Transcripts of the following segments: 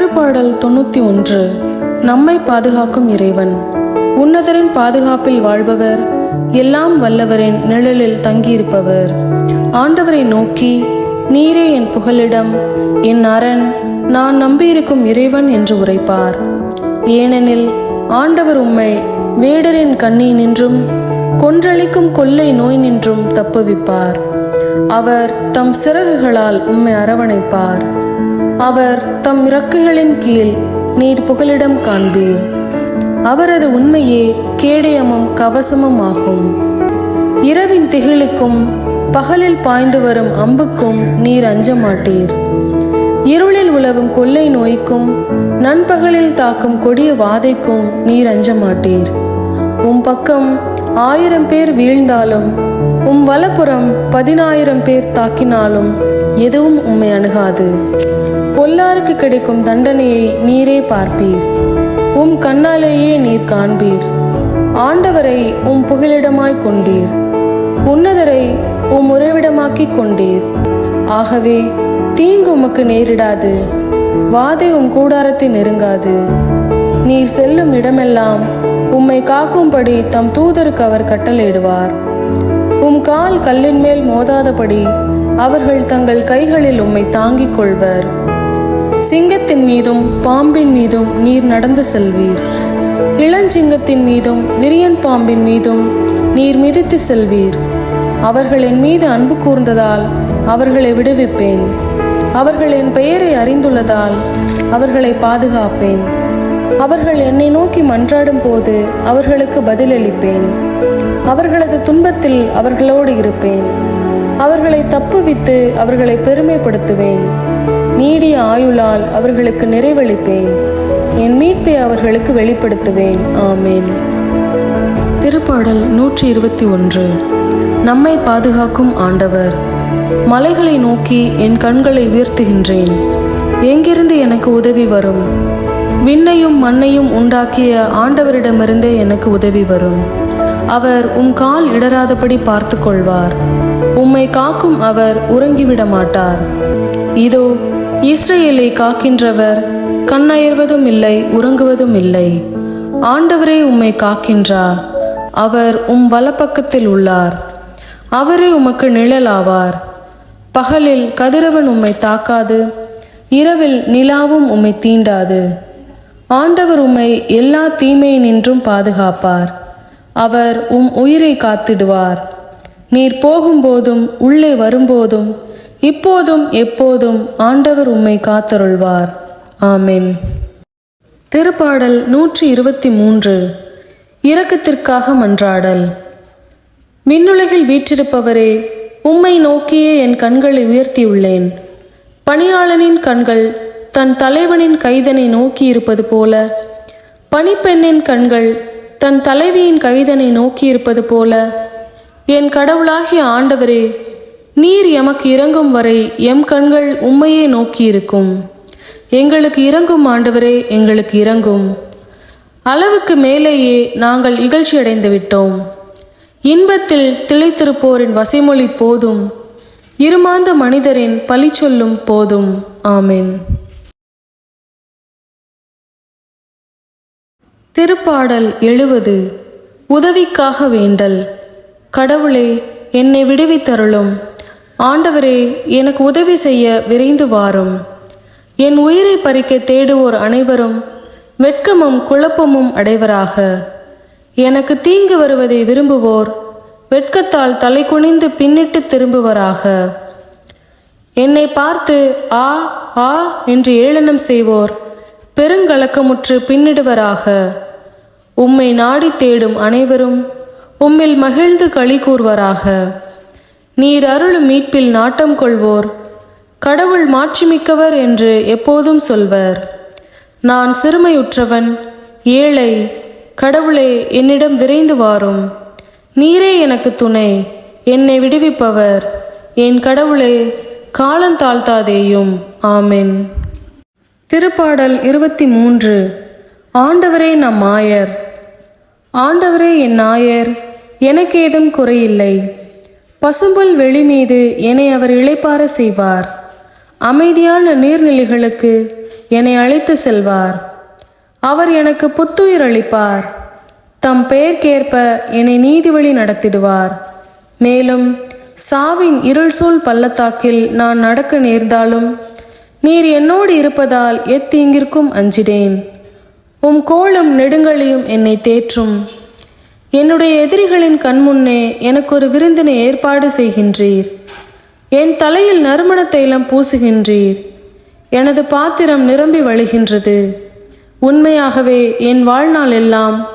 திருப்பாடல் 91. நம்மை பாதுகாக்கும் இறைவன். உன்னதரின் பாதுகாப்பில் வாழ்பவர், எல்லாம் வல்லவரின் நிழலில் தங்கியிருப்பவர். ஆண்டவரை நோக்கி, நீரே என் புகலிடம், என் அரண், நான் நம்பியிருக்கும் இறைவன் என்று உரைப்பார். ஏனெனில் ஆண்டவர் உம்மை வேடரின் கண்ணி நின்றும் கொன்றளிக்கும் கொள்ளை நோய் நின்றும் தப்புவிப்பார். அவர் தம் சிறகுகளால் உம்மை அரவணைப்பார். அவர் தம் இறக்கைகளின் கீழ் நீர் புகலிடம் காண்பீர். அவரது உண்மையே கேடயமும் கவசமும் ஆகும். இரவின் திகிலுக்கும் பகலில் பாய்ந்து வரும் அம்புக்கும் நீர் அஞ்ச மாட்டீர். இருளில் உலவும் கொள்ளை நோய்க்கும் நண்பகலில் தாக்கும் கொடிய வாதைக்கும் நீர் அஞ்ச மாட்டீர். உம் பக்கம் 1000 பேர் வீழ்ந்தாலும், உம் வலப்புறம் 10,000 பேர் தாக்கினாலும் எதுவும் உம்மை அணுகாது. பொல்லாருக்கு கிடைக்கும் தண்டனையை நீரே பார்ப்பீர். உம் கண்ணாலேயே நீர் காண்பீர். ஆண்டவரை உம் புகலிடமாய் கொண்டீர். உன்னதரை உம் உறைவிடமாக்கிக் கொண்டீர். ஆகவே தீங்கு உமக்கு நேரிடாது, வாதை உம் கூடாரத்தை நெருங்காது. நீர் செல்லும் இடமெல்லாம் உம்மை காக்கும்படி தம் தூதருக்கு அவர் கட்டளையிடுவார். உம் கால் கல்லின் மேல் மோதாதபடி அவர்கள் தங்கள் கைகளில் உம்மை தாங்கிக் கொள்வர். சிங்கத்தின் மீதும் பாம்பின் மீதும் நீர் நடந்து செல்வீர். இளஞ்சிங்கத்தின் மீதும் விரியன் பாம்பின் மீதும் நீர் மிதித்து செல்வீர். அவர்கள் என் மீது அன்பு கூர்ந்ததால் அவர்களை விடுவிப்பேன். அவர்கள் என் பெயரை அறிந்துள்ளதால் அவர்களை பாதுகாப்பேன். அவர்கள் என்னை நோக்கி மன்றாடும் போது அவர்களுக்கு பதிலளிப்பேன். அவர்களது துன்பத்தில் அவர்களோடு இருப்பேன். அவர்களை தப்புவித்து அவர்களை பெருமைப்படுத்துவேன். நீடிய ஆயுளால் அவர்களுக்கு நிறைவளிப்பேன். என் மீட்பை அவர்களுக்கு வெளிப்படுத்துவேன். ஆமேன். திருப்பாடல் 121. நம்மை பாதுகாக்கும் ஆண்டவர். மலைகளை நோக்கி என் கண்களை உயர்த்துகின்றேன். எங்கிருந்து எனக்கு உதவி வரும்? விண்ணையும் மண்ணையும் உண்டாக்கிய ஆண்டவரிடமிருந்தே எனக்கு உதவி வரும். அவர் உம் கால் இடராதபடி பார்த்து கொள்வார். உம்மை காக்கும் அவர் உறங்கிவிட மாட்டார். இதோ இஸ்ரவேலை காக்கின்றவர் கண்ணயர்வதும் இல்லை, உறங்குவதும் இல்லை. ஆண்டவரே உம்மை காக்கின்றார். அவர் உம் வலப்பக்கத்தில் உள்ளார். அவரே உமக்கு நிழலாவார். பகலில் கதிரவன் உம்மை தாக்காது, இரவில் நிலாவும் உம்மை தீண்டாது. ஆண்டவர் உம்மை எல்லா தீமையினின்றும் பாதுகாப்பார். அவர் உம் உயிரை காத்திடுவார். நீர் போகும்போதும் உள்ளே வரும்போதும் இப்போதும் எப்போதும் ஆண்டவர் உம்மை காத்தருள்வார். ஆமென். திருப்பாடல் 123. இரக்கத்திற்காக மன்றாடல். விண்ணுலகில் வீற்றிருப்பவரே, உம்மை நோக்கியே என் கண்களை உயர்த்தியுள்ளேன். பணியாளனின் கண்கள் தன் தலைவனின் கைதனை நோக்கி இருப்பது போல, பணிப்பெண்ணின் கண்கள் தன் தலைவியின் கைதனை நோக்கி இருப்பது போல, என் கடவுளாகிய ஆண்டவரே, நீர் எமக்கு இறங்கும் வரை எம் கண்கள் உம்மையே நோக்கியிருக்கும். எங்களுக்கு இறங்கும் ஆண்டவரே, எங்களுக்கு இறங்கும். அளவுக்கு மேலேயே நாங்கள் இகழ்ச்சி அடைந்து விட்டோம். இன்பத்தில் திளைத்திருப்போரின் வசைமொழி போதும், இருமாந்த மனிதரின் பழி சொல்லும் போதும். ஆமென். திருப்பாடல் 70. உதவிக்காக வேண்டல். கடவுளே, என்னை விடுவித்தருளும். ஆண்டவரே, எனக்கு உதவி செய்ய விரைந்து வாரும். என் உயிரை பறிக்க தேடுவோர் அனைவரும் வெட்கமும் குழப்பமும் அடைவராக. எனக்கு தீங்கு வருவதை விரும்புவோர் வெட்கத்தால் தலை குனிந்து பின்னிட்டு திரும்புவராக. என்னை பார்த்து ஆ ஆ என்று ஏளனம் செய்வோர் பெருங்கலக்கமுற்று பின்னிடுவராக. உம்மை நாடி தேடும் அனைவரும் உம்மில் மகிழ்ந்து களி கூர்வராக. நீர் அருளும் மீட்பில் நாட்டம் கொள்வோர் கடவுள் மாட்சிமிக்கவர் என்று எப்போதும் சொல்வர். நான் சிறுமையுற்றவன், ஏழை. கடவுளே, என்னிடம் விரைந்து வாரும். நீரே எனக்கு துணை, என்னை விடுவிப்பவர். என் கடவுளே, காலந்தாழ்த்தாதேயும். ஆமென். திருப்பாடல் 23. ஆண்டவரே நம் ஆயர். ஆண்டவரே என் ஆயர், எனக்கு ஏதும் குறையில்லை. பசும்புல் வெளி மீது என்னை அவர் இளைப்பாற செய்வார். அமைதியான நீர்நிலைகளுக்கு என்னை அழைத்து செல்வார். அவர் எனக்கு புத்துயிர் அளிப்பார். தம் பெயர்க்கேற்ப என்னை நீதி வழி நடத்திடுவார். மேலும் சாவின் இருள் சூழ் பள்ளத்தாக்கில் நான் நடக்க நேர்ந்தாலும் நீர் என்னோடு இருப்பதால் எத்தீங்கிற்கும் அஞ்சிடேன். உம் கோலும் நெடுங்களையும் என்னை தேற்றும். என்னுடைய எதிரிகளின் கண்முன்னே எனக்கு ஒரு விருந்தினை ஏற்பாடு செய்கின்றீர். என் தலையில் நறுமண தைலம் பூசுகின்றீர். எனது பாத்திரம் நிரம்பி வழிகின்றது. உண்மையாகவே என் வாழ்நாள் எல்லாம்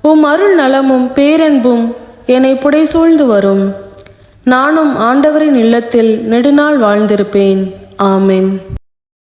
உம் அருள் நலமும் பேரன்பும் என்னை புடைசூழ்ந்து வரும். நானும் ஆண்டவரின் இல்லத்தில் நெடுநாள் வாழ்ந்திருப்பேன். ஆமென்.